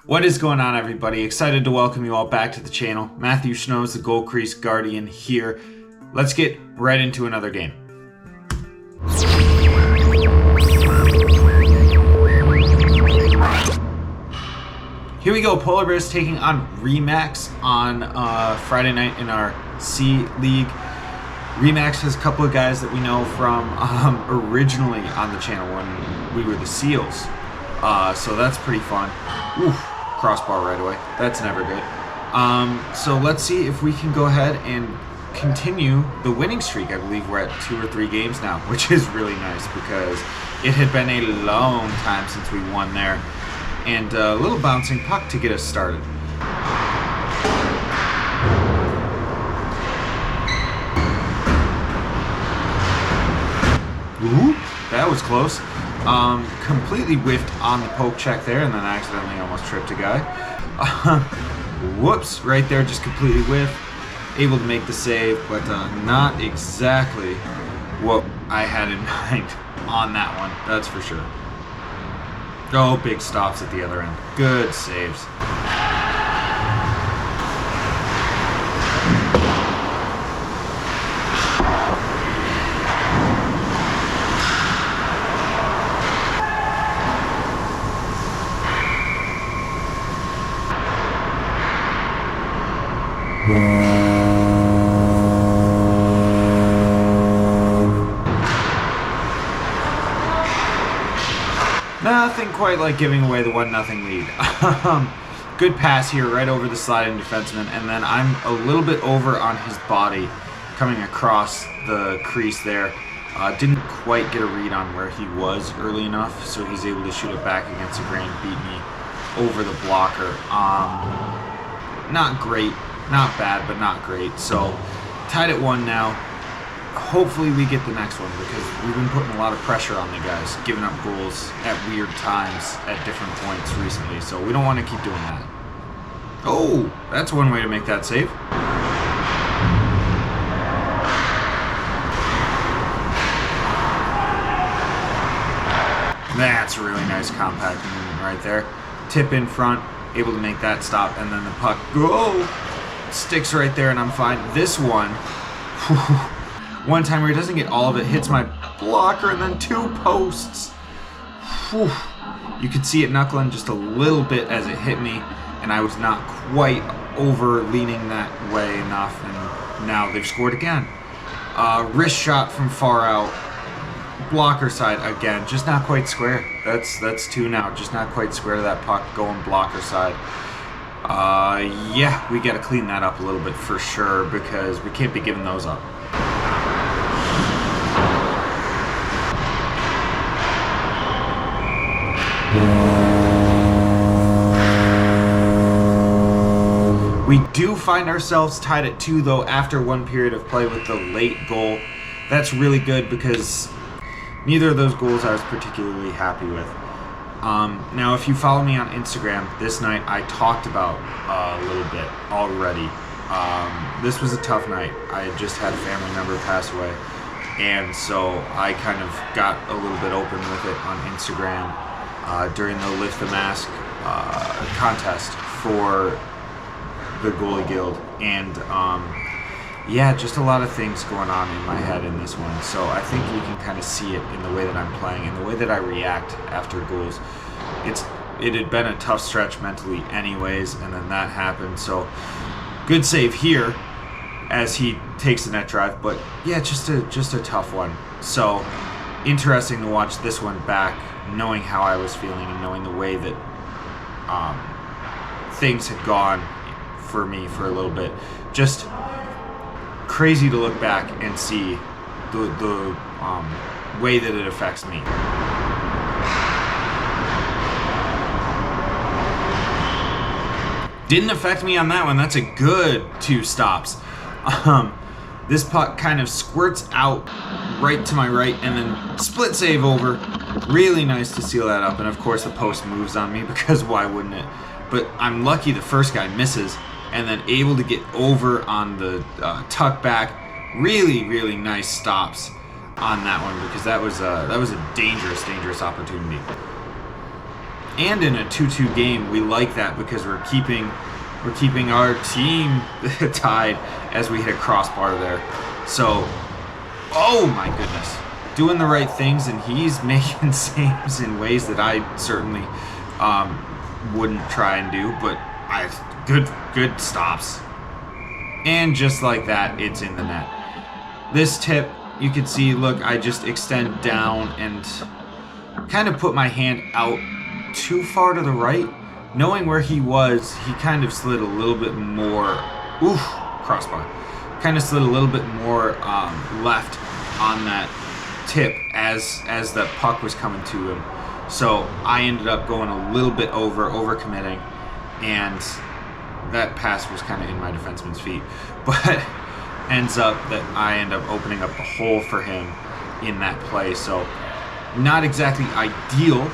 What is going on, everybody? Excited to welcome you all back to the channel. Matthew Schnoes, the Gold Crease Guardian here. Let's get right into another game. Here we go. Polar Bears taking on Remax on Friday night in our C League. Remax has a couple of guys that we know from originally on the channel when we were the Seals. So that's pretty fun. Oof. Crossbar right away. That's never good. So let's see if we can go ahead and continue the winning streak. I believe we're at 2 or 3 games now, which is really nice because it had been a long time since we won there. And a little bouncing puck to get us started. Ooh, that was close. Completely whiffed on the poke check there, and then accidentally almost tripped a guy. Whoops, right there, just completely whiffed. Able to make the save, but not exactly what I had in mind on that one, that's for sure. Oh, big stops at the other end. Good saves. Nothing quite like giving away the 1-0 lead. Good pass here right over the sliding defenseman, and then I'm a little bit over on his body coming across the crease there. Didn't quite get a read on where he was early enough, so he's able to shoot it back against the grain, beat me over the blocker. Not great, not bad, but not great. So tied at 1 now. Hopefully we get the next one because we've been putting a lot of pressure on the guys, giving up goals at weird times at different points recently, so we don't want to keep doing that. Oh, that's one way to make that save. That's a really nice compact movement right there. Tip in front, able to make that stop, and then the puck sticks right there, and I'm fine. This one, one time where he doesn't get all of it, hits my blocker, and then 2 posts. Whew. You could see it knuckling just a little bit as it hit me, and I was not quite over leaning that way enough, and now they've scored again. Wrist shot from far out. Blocker side again, just not quite square. That's 2 now, just not quite square to that puck going blocker side. Yeah, we got to clean that up a little bit for sure because we can't be giving those up. We do find ourselves tied at 2 though after 1 period of play with the late goal. That's really good because neither of those goals I was particularly happy with. Now if you follow me on Instagram, this night I talked about a little bit already. This was a tough night. I had just had a family member pass away, and so I kind of got a little bit open with it on Instagram during the Lift the Mask contest for the Goalie Guild, and yeah, just a lot of things going on in my head in this one. So I think you can kind of see it in the way that I'm playing and the way that I react after goals. It had been a tough stretch mentally anyways, and then that happened. So good save here as he takes the net drive, but yeah, just a tough one. So interesting to watch this one back, knowing how I was feeling and knowing the way that things had gone for me for a little bit. Just crazy to look back and see the way that it affects me. Didn't affect me on that one. That's a good 2 stops. This puck kind of squirts out right to my right and then split save over. Really nice to seal that up, and of course the post moves on me because why wouldn't it? But I'm lucky the first guy misses and then able to get over on the tuck back. Really nice stops on that one because that was a dangerous opportunity. And in a 2-2 game, we like that because we're keeping our team tied as we hit a crossbar there. So, oh my goodness, doing the right things, and he's making saves in ways that I certainly wouldn't try and do. But good stops, and just like that, it's in the net. This tip, you can see, look, I just extend down and kind of put my hand out too far to the right. Knowing where he was, he kind of slid a little bit more, crossbar, kind of slid a little bit more left on that tip as the puck was coming to him. So I ended up going a little bit over committing, and that pass was kind of in my defenseman's feet. But ends up that I end up opening up the hole for him in that play. So not exactly ideal,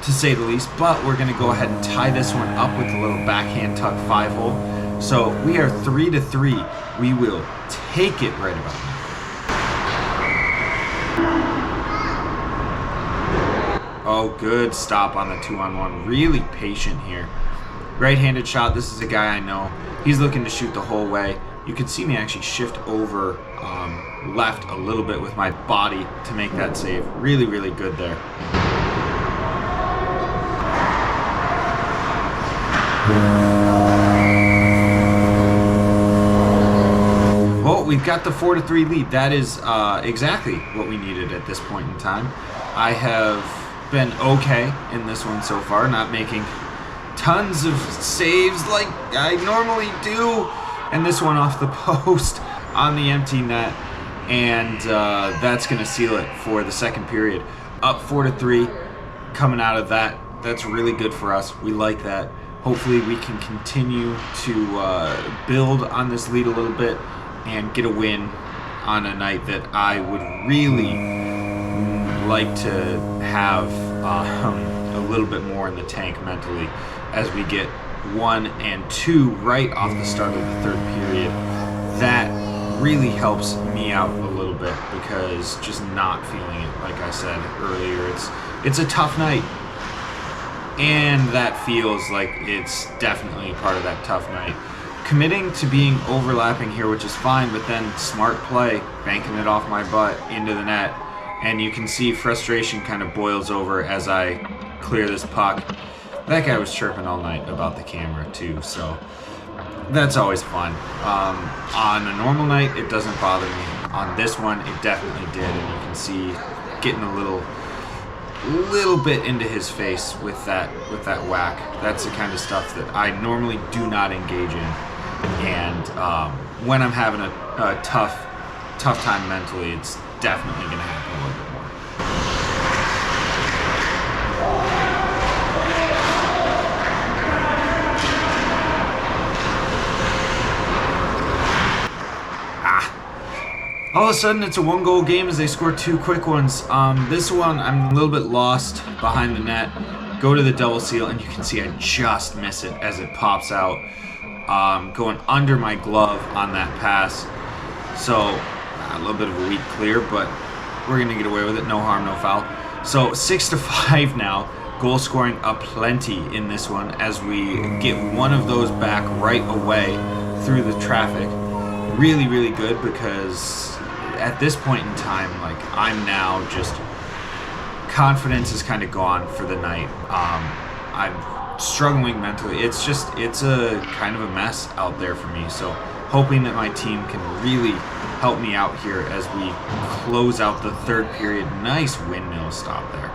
to say the least, but we're going to go ahead and tie this one up with a little backhand tuck 5-hole. So we are 3-3. We will take it right about now. Oh, good stop on the 2-on-1. Really patient here. Right-handed shot. This is a guy I know. He's looking to shoot the whole way. You can see me actually shift over left a little bit with my body to make that save. Really, really good there. Well, we've got the 4-3 lead. That is exactly what we needed at this point in time. I have been okay in this one so far, not making tons of saves like I normally do. And this one off the post on the empty net. And that's going to seal it for the second period. Up 4-3 coming out of that. That's really good for us. We like that. Hopefully we can continue to build on this lead a little bit and get a win on a night that I would really like to have a little bit more in the tank mentally as we get 1 and 2 right off the start of the third period. That really helps me out a little bit because just not feeling it, like I said earlier, it's a tough night. And that feels like it's definitely part of that tough night. Committing to being overlapping here, which is fine, but then smart play, banking it off my butt into the net. And you can see frustration kind of boils over as I clear this puck. That guy was chirping all night about the camera too, so that's always fun. On a normal night, it doesn't bother me. On this one, it definitely did, and you can see getting a little bit into his face with that whack. That's the kind of stuff that I normally do not engage in. And when I'm having a tough time mentally, it's definitely going to happen a little bit more. All of a sudden, it's a 1-goal game as they score 2 quick ones. This one, I'm a little bit lost behind the net. Go to the double seal, and you can see I just miss it as it pops out, going under my glove on that pass. So, a little bit of a weak clear, but we're going to get away with it. No harm, no foul. So, 6-5 now. Goal scoring aplenty in this one as we get one of those back right away through the traffic. Really, really good because at this point in time, like, I'm now just, confidence is kind of gone for the night. I'm struggling mentally. It's a kind of a mess out there for me. So hoping that my team can really help me out here as we close out the third period. Nice windmill stop there.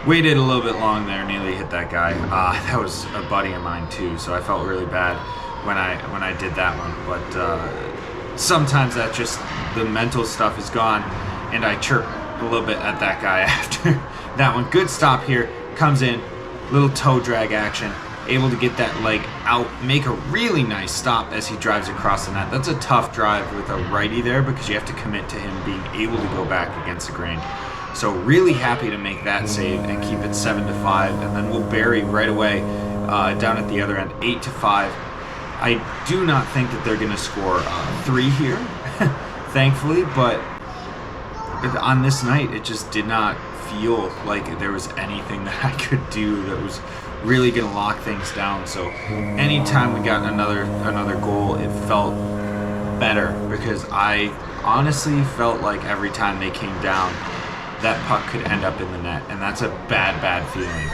Waited a little bit long there, nearly hit that guy. That was a buddy of mine too, so I felt really bad when I did that one. But sometimes that just, the mental stuff is gone, and I chirp a little bit at that guy after that one. Good stop here, comes in, little toe drag action, able to get that leg out, make a really nice stop as he drives across the net. That's a tough drive with a righty there because you have to commit to him being able to go back against the grain. So really happy to make that save and keep it 7-5, and then we'll bury right away down at the other end, 8-5. I do not think that they're going to score 3 here, thankfully, but on this night, it just did not feel like there was anything that I could do that was really going to lock things down. So anytime we got another goal, it felt better, because I honestly felt like every time they came down, that puck could end up in the net, and that's a bad feeling.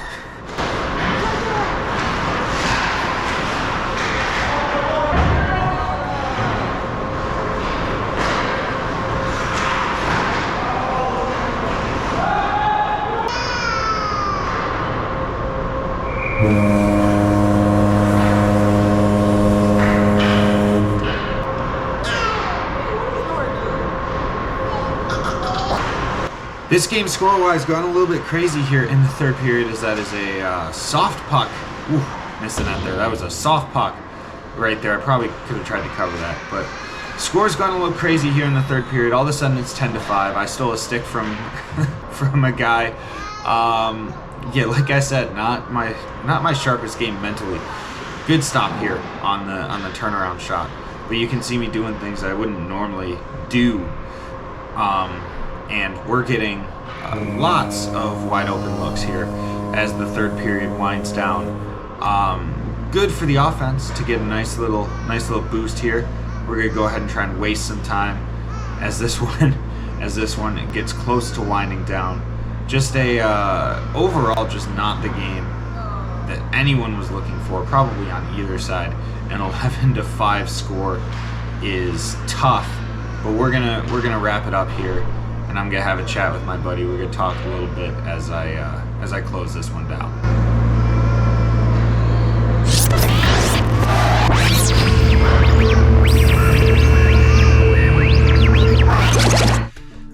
This game score-wise gone a little bit crazy here in the third period, as that is a soft puck. Ooh, missing that there. That was a soft puck right there. I probably could have tried to cover that, but score's gone a little crazy here in the third period. All of a sudden it's 10-5. I stole a stick from from a guy. Yeah, like I said, not my sharpest game mentally. Good stop here on the turnaround shot, but you can see me doing things I wouldn't normally do. And we're getting lots of wide open looks here as the third period winds down. Good for the offense to get a nice little boost here. We're gonna go ahead and try and waste some time as this one gets close to winding down. Just overall just not the game that anyone was looking for, probably on either side. An 11-5 score is tough, but we're gonna wrap it up here. And I'm gonna have a chat with my buddy. We're gonna talk a little bit as I close this one down.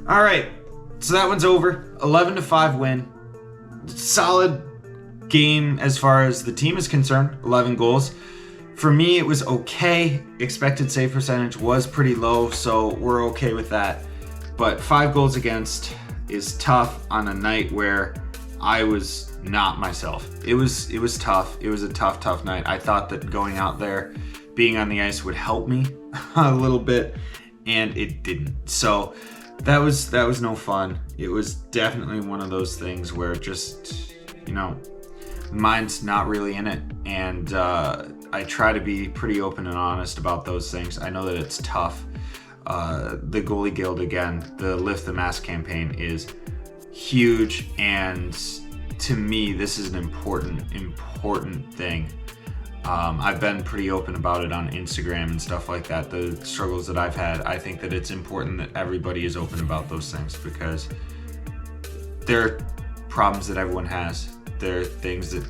All right, so that one's over. 11-5 win. Solid game as far as the team is concerned. 11 goals. For me, it was okay. Expected save percentage was pretty low, so we're okay with that. But 5 goals against is tough on a night where I was not myself. It was tough. It was a tough night. I thought that going out there, being on the ice would help me a little bit, and it didn't. So that was no fun. It was definitely one of those things where just, mind's not really in it. And I try to be pretty open and honest about those things. I know that it's tough. The Goalie Guild, again, the Lift the Mask campaign is huge, and to me this is an important thing. I've been pretty open about it on Instagram and stuff like that, the struggles that I've had. I think that it's important that everybody is open about those things, because they're problems that everyone has. They're things that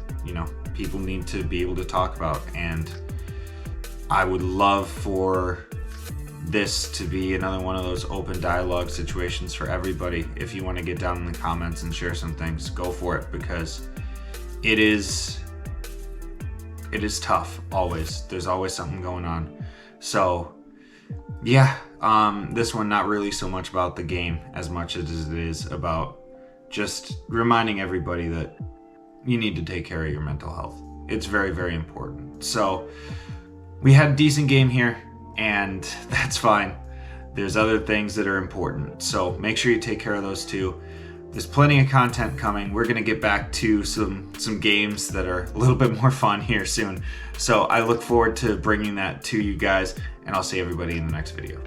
people need to be able to talk about, and I would love for this to be another one of those open dialogue situations for everybody. If you want to get down in the comments and share some things, go for it, because it is tough. Always, there's always something going on. So yeah, this one not really so much about the game as much as it is about just reminding everybody that you need to take care of your mental health. It's very important. So we had a decent game here, and that's fine. There's other things that are important, so make sure you take care of those too. There's plenty of content coming. We're gonna get back to some games that are a little bit more fun here soon. So I look forward to bringing that to you guys, and I'll see everybody in the next video.